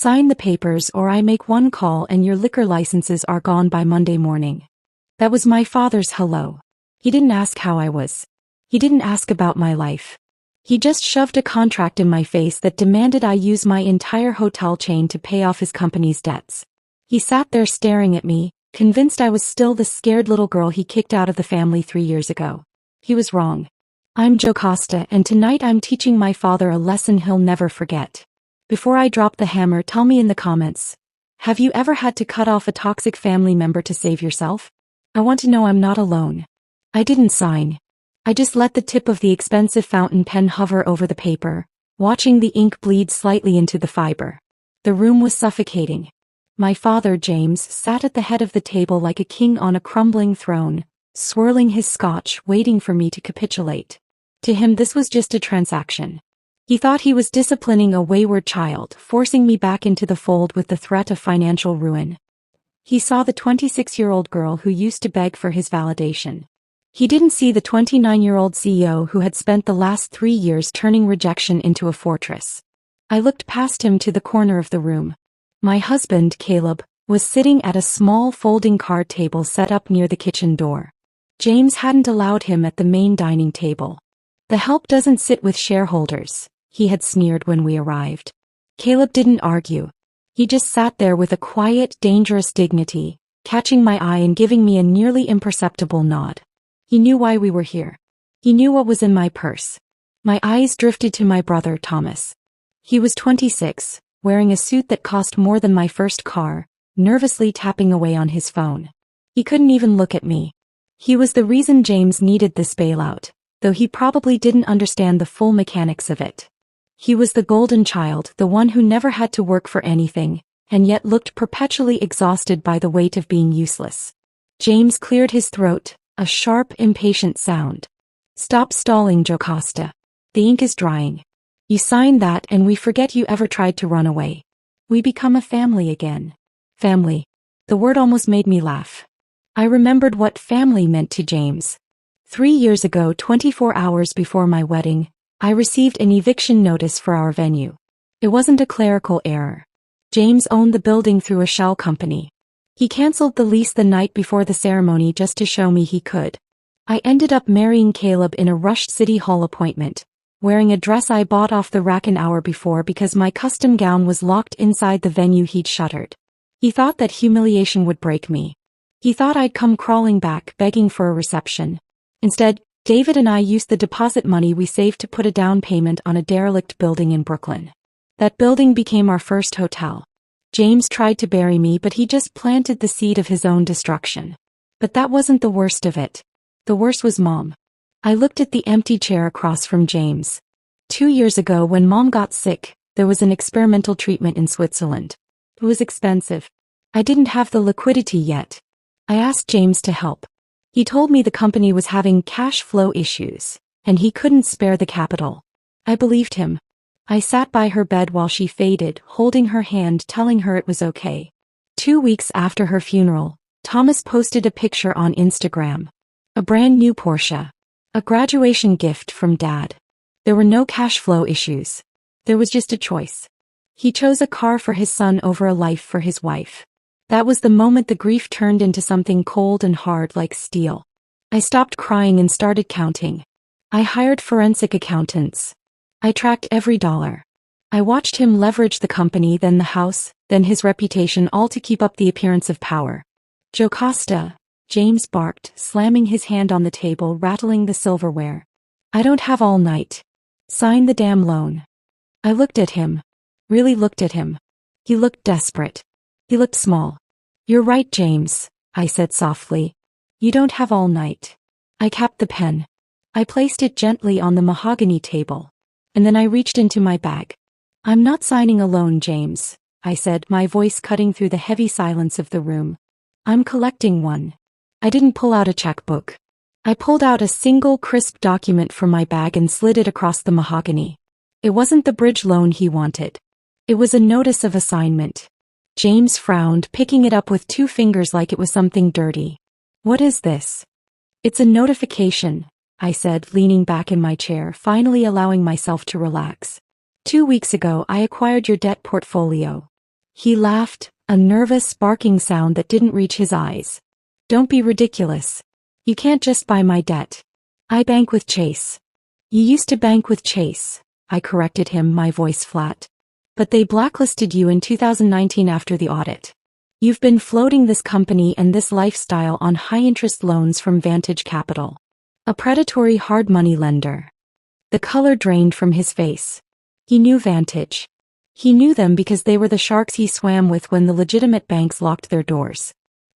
Sign the papers or I make one call and your liquor licenses are gone by Monday morning. That was my father's hello. He didn't ask how I was. He didn't ask about my life. He just shoved a contract in my face that demanded I use my entire hotel chain to pay off his company's debts. He sat there staring at me, convinced I was still the scared little girl he kicked out of the family 3 years ago. He was wrong. I'm Jocasta, and tonight I'm teaching my father a lesson he'll never forget. Before I drop the hammer, tell me in the comments. Have you ever had to cut off a toxic family member to save yourself? I want to know I'm not alone. I didn't sign. I just let the tip of the expensive fountain pen hover over the paper, watching the ink bleed slightly into the fiber. The room was suffocating. My father, James, sat at the head of the table like a king on a crumbling throne, swirling his scotch, waiting for me to capitulate. To him, this was just a transaction. He thought he was disciplining a wayward child, forcing me back into the fold with the threat of financial ruin. He saw the 26-year-old girl who used to beg for his validation. He didn't see the 29-year-old CEO who had spent the last 3 years turning rejection into a fortress. I looked past him to the corner of the room. My husband, Caleb, was sitting at a small folding card table set up near the kitchen door. James hadn't allowed him at the main dining table. The help doesn't sit with shareholders, he had sneered when we arrived. Caleb didn't argue. He just sat there with a quiet, dangerous dignity, catching my eye and giving me a nearly imperceptible nod. He knew why we were here. He knew what was in my purse. My eyes drifted to my brother, Thomas. He was 26, wearing a suit that cost more than my first car, nervously tapping away on his phone. He couldn't even look at me. He was the reason James needed this bailout, though he probably didn't understand the full mechanics of it. He was the golden child, the one who never had to work for anything, and yet looked perpetually exhausted by the weight of being useless. James cleared his throat, a sharp, impatient sound. Stop stalling, Jocasta. The ink is drying. You sign that and we forget you ever tried to run away. We become a family again. Family. The word almost made me laugh. I remembered what family meant to James. 3 years ago, 24 hours before my wedding, I received an eviction notice for our venue. It wasn't a clerical error. James owned the building through a shell company. He canceled the lease the night before the ceremony just to show me he could. I ended up marrying Caleb in a rushed City Hall appointment, wearing a dress I bought off the rack an hour before because my custom gown was locked inside the venue he'd shuttered. He thought that humiliation would break me. He thought I'd come crawling back, begging for a reception. Instead, David and I used the deposit money we saved to put a down payment on a derelict building in Brooklyn. That building became our first hotel. James tried to bury me, but he just planted the seed of his own destruction. But that wasn't the worst of it. The worst was Mom. I looked at the empty chair across from James. 2 years ago, when Mom got sick, there was an experimental treatment in Switzerland. It was expensive. I didn't have the liquidity yet. I asked James to help. He told me the company was having cash flow issues, and he couldn't spare the capital. I believed him. I sat by her bed while she faded, holding her hand, telling her it was okay. 2 weeks after her funeral, Thomas posted a picture on Instagram. A brand new Porsche. A graduation gift from Dad. There were no cash flow issues. There was just a choice. He chose a car for his son over a life for his wife. That was the moment the grief turned into something cold and hard like steel. I stopped crying and started counting. I hired forensic accountants. I tracked every dollar. I watched him leverage the company, then the house, then his reputation, all to keep up the appearance of power. Jocasta, James barked, slamming his hand on the table, rattling the silverware. I don't have all night. Sign the damn loan. I looked at him. Really looked at him. He looked desperate. He looked small. You're right, James, I said softly. You don't have all night. I capped the pen. I placed it gently on the mahogany table. And then I reached into my bag. I'm not signing a loan, James, I said, my voice cutting through the heavy silence of the room. I'm collecting one. I didn't pull out a checkbook. I pulled out a single crisp document from my bag and slid it across the mahogany. It wasn't the bridge loan he wanted. It was a notice of assignment. James frowned, picking it up with 2 fingers like it was something dirty. What is this? It's a notification, I said, leaning back in my chair, finally allowing myself to relax. 2 weeks ago, I acquired your debt portfolio. He laughed, a nervous, barking sound that didn't reach his eyes. Don't be ridiculous. You can't just buy my debt. I bank with Chase. You used to bank with Chase, I corrected him, my voice flat. But they blacklisted you in 2019 after the audit. You've been floating this company and this lifestyle on high-interest loans from Vantage Capital, a predatory hard money lender. The color drained from his face. He knew Vantage. He knew them because they were the sharks he swam with when the legitimate banks locked their doors.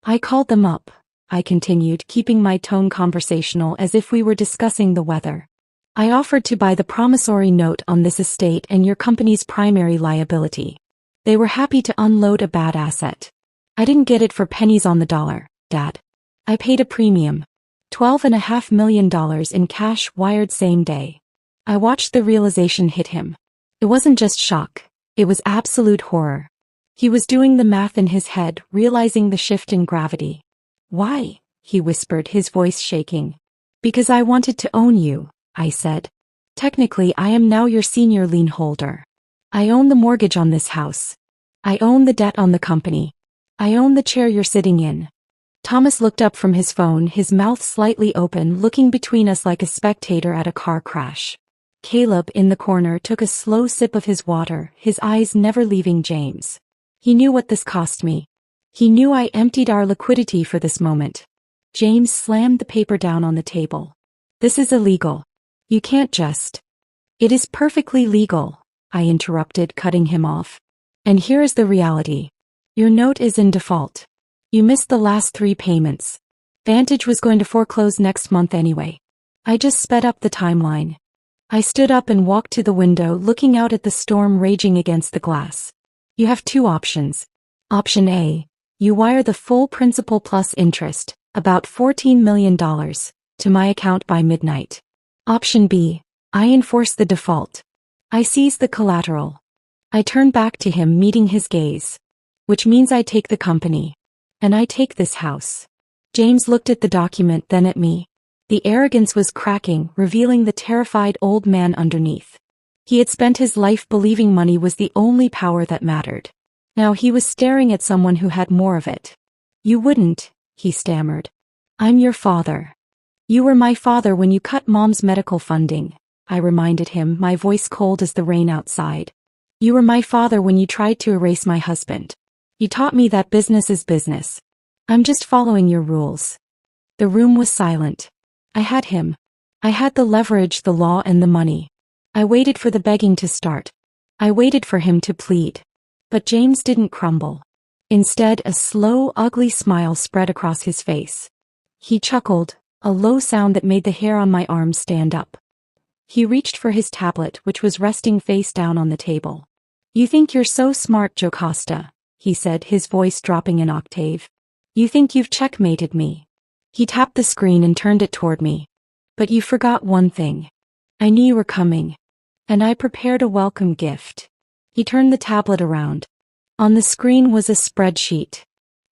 I called them up, I continued, keeping my tone conversational as if we were discussing the weather. I offered to buy the promissory note on this estate and your company's primary liability. They were happy to unload a bad asset. I didn't get it for pennies on the dollar, Dad. I paid a premium. $12.5 million in cash wired same day. I watched the realization hit him. It wasn't just shock. It was absolute horror. He was doing the math in his head, realizing the shift in gravity. Why? He whispered, his voice shaking. Because I wanted to own you, I said. Technically, I am now your senior lien holder. I own the mortgage on this house. I own the debt on the company. I own the chair you're sitting in. Thomas looked up from his phone, his mouth slightly open, looking between us like a spectator at a car crash. Caleb, in the corner, took a slow sip of his water, his eyes never leaving James. He knew what this cost me. He knew I emptied our liquidity for this moment. James slammed the paper down on the table. This is illegal. You can't just. It is perfectly legal, I interrupted, cutting him off. And here is the reality. Your note is in default. You missed the last 3 payments. Vantage was going to foreclose next month anyway. I just sped up the timeline. I stood up and walked to the window, looking out at the storm raging against the glass. You have 2 options. Option A, you wire the full principal plus interest, about $14 million, to my account by midnight. Option B, I enforce the default. I seize the collateral. I turn back to him, meeting his gaze. Which means I take the company. And I take this house. James looked at the document, then at me. The arrogance was cracking, revealing the terrified old man underneath. He had spent his life believing money was the only power that mattered. Now he was staring at someone who had more of it. You wouldn't, he stammered. I'm your father. You were my father when you cut Mom's medical funding, I reminded him, my voice cold as the rain outside. You were my father when you tried to erase my husband. You taught me that business is business. I'm just following your rules. The room was silent. I had him. I had the leverage, the law, and the money. I waited for the begging to start. I waited for him to plead. But James didn't crumble. Instead, a slow, ugly smile spread across his face. He chuckled, a low sound that made the hair on my arms stand up. He reached for his tablet, which was resting face down on the table. You think you're so smart, Jocasta, he said, his voice dropping an octave. You think you've checkmated me. He tapped the screen and turned it toward me. But you forgot one thing. I knew you were coming. And I prepared a welcome gift. He turned the tablet around. On the screen was a spreadsheet.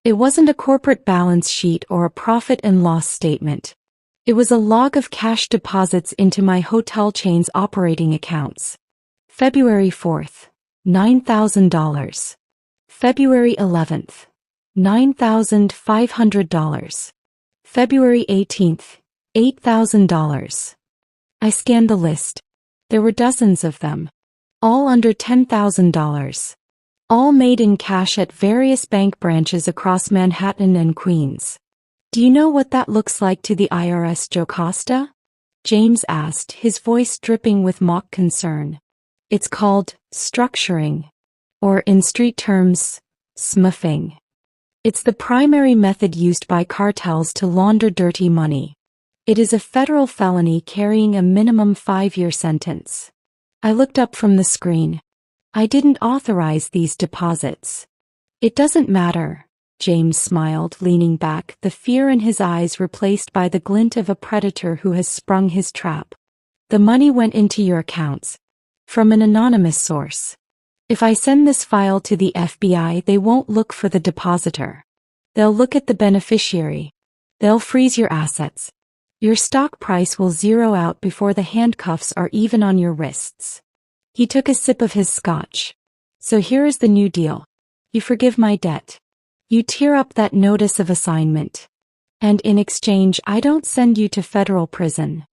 It wasn't a corporate balance sheet or a profit and loss statement. It was a log of cash deposits into my hotel chain's operating accounts. February 4th, $9,000. February 11th, $9,500. February 18th, $8,000. I scanned the list. There were dozens of them. All under $10,000. All made in cash at various bank branches across Manhattan and Queens. Do you know what that looks like to the IRS, Jocasta? James asked, his voice dripping with mock concern. It's called structuring. Or in street terms, smuffing. It's the primary method used by cartels to launder dirty money. It is a federal felony carrying a minimum 5-year sentence. I looked up from the screen. I didn't authorize these deposits. It doesn't matter, James smiled, leaning back, the fear in his eyes replaced by the glint of a predator who has sprung his trap. The money went into your accounts. From an anonymous source. If I send this file to the FBI, they won't look for the depositor. They'll look at the beneficiary. They'll freeze your assets. Your stock price will zero out before the handcuffs are even on your wrists. He took a sip of his scotch. So here is the new deal. You forgive my debt. You tear up that notice of assignment. And in exchange, I don't send you to federal prison.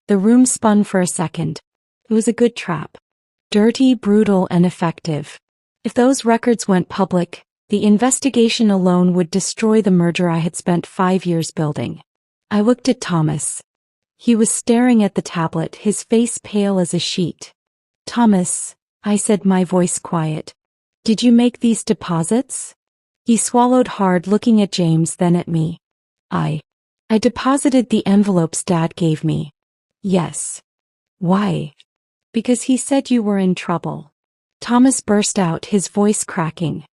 The room spun for a second. It was a good trap. Dirty, brutal, and effective. If those records went public, the investigation alone would destroy the merger I had spent 5 years building. I looked at Thomas. He was staring at the tablet, his face pale as a sheet. Thomas, I said, my voice quiet. Did you make these deposits? He swallowed hard, looking at James, then at me. I deposited the envelopes Dad gave me. Yes. Why? Because he said you were in trouble. Thomas burst out, his voice cracking.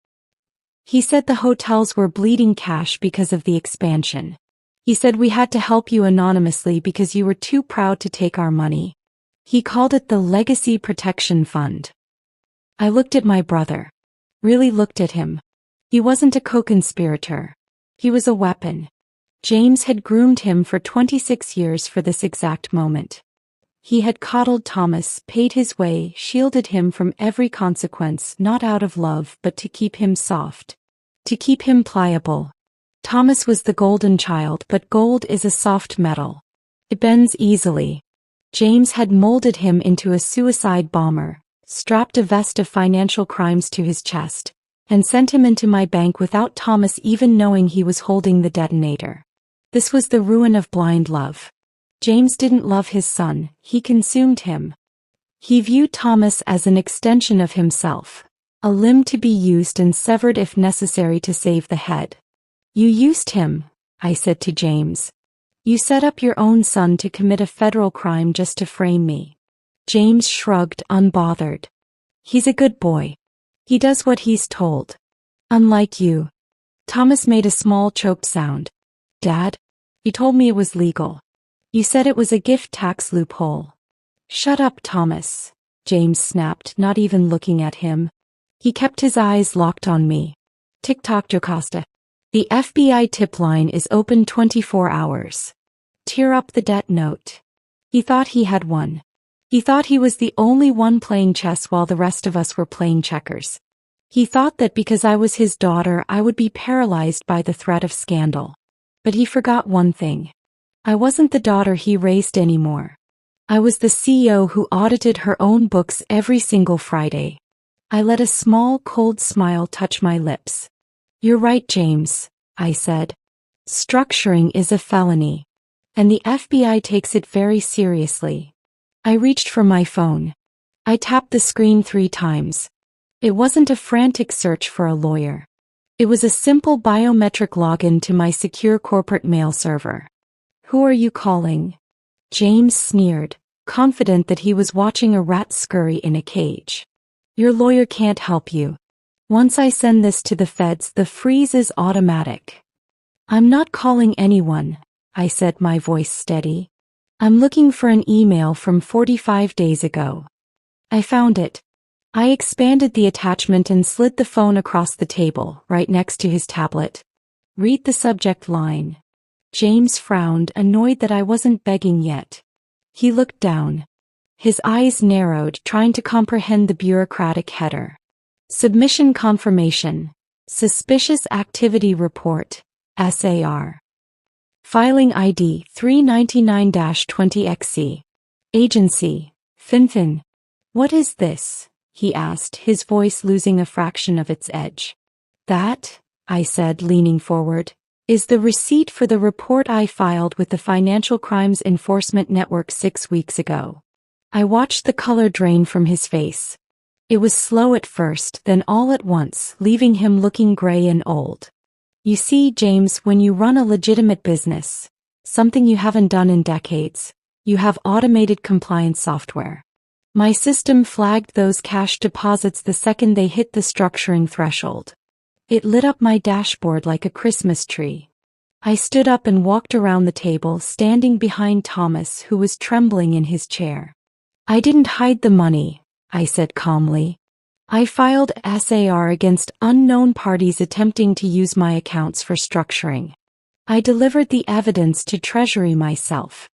He said the hotels were bleeding cash because of the expansion. He said we had to help you anonymously because you were too proud to take our money. He called it the Legacy Protection Fund. I looked at my brother. Really looked at him. He wasn't a co-conspirator. He was a weapon. James had groomed him for 26 years for this exact moment. He had coddled Thomas, paid his way, shielded him from every consequence, not out of love but to keep him soft. To keep him pliable. Thomas was the golden child, but gold is a soft metal. It bends easily. James had molded him into a suicide bomber, strapped a vest of financial crimes to his chest, and sent him into my bank without Thomas even knowing he was holding the detonator. This was the ruin of blind love. James didn't love his son, he consumed him. He viewed Thomas as an extension of himself, a limb to be used and severed if necessary to save the head. You used him, I said to James. You set up your own son to commit a federal crime just to frame me. James shrugged, unbothered. He's a good boy. He does what he's told. Unlike you. Thomas made a small choked sound. Dad? You told me it was legal. You said it was a gift tax loophole. Shut up, Thomas, James snapped, not even looking at him. He kept his eyes locked on me. Tick-tock, Jocasta. The FBI tip line is open 24 hours. Tear up the debt note. He thought he had won. He thought he was the only one playing chess while the rest of us were playing checkers. He thought that because I was his daughter I would be paralyzed by the threat of scandal. But he forgot one thing. I wasn't the daughter he raised anymore. I was the CEO who audited her own books every single Friday. I let a small, cold smile touch my lips. You're right, James, I said. Structuring is a felony. And the FBI takes it very seriously. I reached for my phone. I tapped the screen 3 times. It wasn't a frantic search for a lawyer. It was a simple biometric login to my secure corporate mail server. Who are you calling? James sneered, confident that he was watching a rat scurry in a cage. Your lawyer can't help you. Once I send this to the feds, the freeze is automatic. I'm not calling anyone, I said, my voice steady. I'm looking for an email from 45 days ago. I found it. I expanded the attachment and slid the phone across the table, right next to his tablet. Read the subject line. James frowned, annoyed that I wasn't begging yet. He looked down. His eyes narrowed, trying to comprehend the bureaucratic header. Submission confirmation. Suspicious activity report. SAR. Filing ID 399-20XC. Agency. Finfin. What is this? He asked, his voice losing a fraction of its edge. That, I said, leaning forward, is the receipt for the report I filed with the Financial Crimes Enforcement Network 6 weeks ago. I watched the color drain from his face. It was slow at first, then all at once, leaving him looking gray and old. You see, James, when you run a legitimate business, something you haven't done in decades, you have automated compliance software. My system flagged those cash deposits the second they hit the structuring threshold. It lit up my dashboard like a Christmas tree. I stood up and walked around the table, standing behind Thomas, who was trembling in his chair. I didn't hide the money, I said calmly. I filed SAR against unknown parties attempting to use my accounts for structuring. I delivered the evidence to Treasury myself.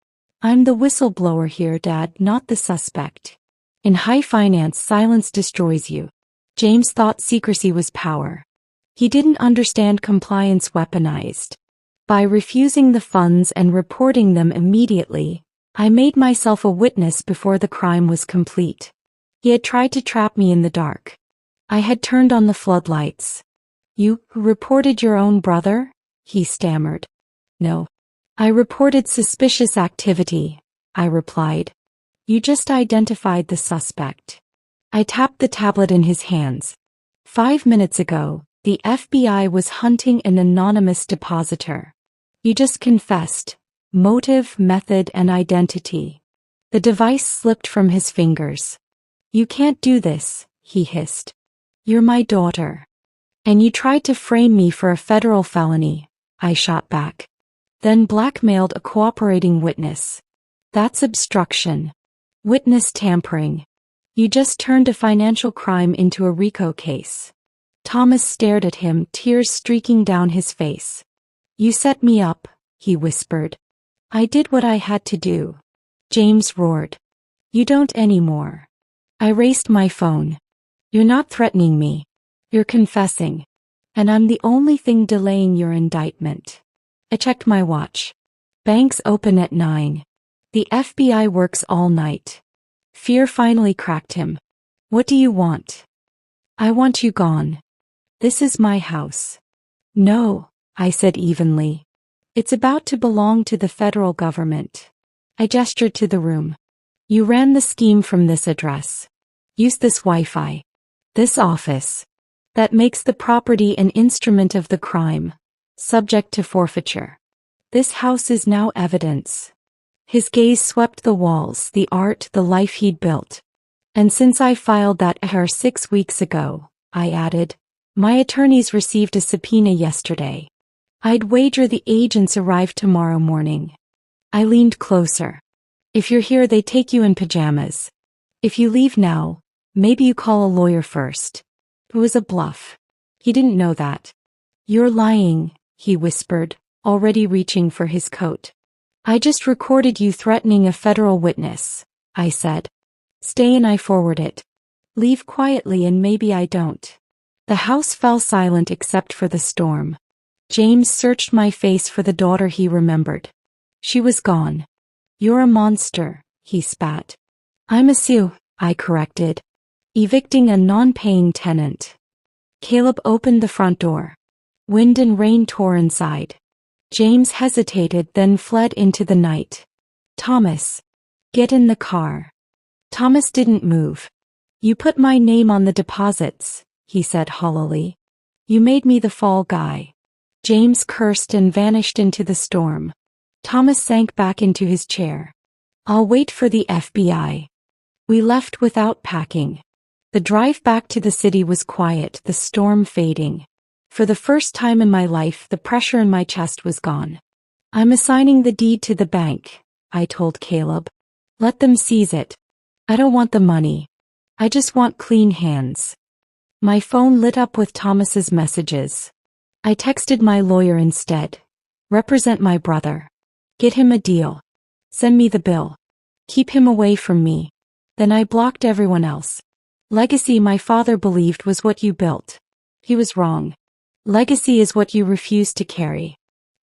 I'm the whistleblower here, Dad, not the suspect. In high finance, silence destroys you. James thought secrecy was power. He didn't understand compliance weaponized. By refusing the funds and reporting them immediately, I made myself a witness before the crime was complete. He had tried to trap me in the dark. I had turned on the floodlights. You reported your own brother? He stammered. No. I reported suspicious activity, I replied. You just identified the suspect. I tapped the tablet in his hands. 5 minutes ago, the FBI was hunting an anonymous depositor. You just confessed. Motive, method, and identity. The device slipped from his fingers. You can't do this, he hissed. You're my daughter. And you tried to frame me for a federal felony, I shot back. Then blackmailed a cooperating witness. That's obstruction. Witness tampering. You just turned a financial crime into a RICO case. Thomas stared at him, tears streaking down his face. You set me up, he whispered. I did what I had to do. James roared. You don't anymore. I raised my phone. You're not threatening me. You're confessing. And I'm the only thing delaying your indictment. I checked my watch. Banks open at 9. The FBI works all night. Fear finally cracked him. What do you want? I want you gone. This is my house. No, I said evenly. It's about to belong to the federal government. I gestured to the room. You ran the scheme from this address. Use this Wi-Fi. This office. That makes the property an instrument of the crime, subject to forfeiture. This house is now evidence. His gaze swept the walls, the art, the life he'd built. And since I filed that ER 6 weeks ago, I added, my attorneys received a subpoena yesterday. I'd wager the agents arrive tomorrow morning. I leaned closer. If you're here, they take you in pajamas. If you leave now, maybe you call a lawyer first. It was a bluff. He didn't know that. You're lying, he whispered, already reaching for his coat. I just recorded you threatening a federal witness, I said. Stay and I forward it. Leave quietly and maybe I don't. The house fell silent except for the storm. James searched my face for the daughter he remembered. She was gone. You're a monster, he spat. I'm a Sioux, I corrected. Evicting a non-paying tenant. Caleb opened the front door. Wind and rain tore inside. James hesitated, then fled into the night. Thomas. Get in the car. Thomas didn't move. You put my name on the deposits, he said hollowly. You made me the fall guy. James cursed and vanished into the storm. Thomas sank back into his chair. I'll wait for the FBI. We left without packing. The drive back to the city was quiet, the storm fading. For the first time in my life, the pressure in my chest was gone. I'm assigning the deed to the bank, I told Caleb. Let them seize it. I don't want the money. I just want clean hands. My phone lit up with Thomas's messages. I texted my lawyer instead. Represent my brother. Get him a deal. Send me the bill. Keep him away from me. Then I blocked everyone else. Legacy my father believed was what you built. He was wrong. Legacy is what you refuse to carry.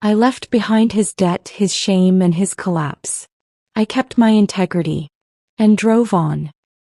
I left behind his debt, his shame, and his collapse. I kept my integrity. And drove on.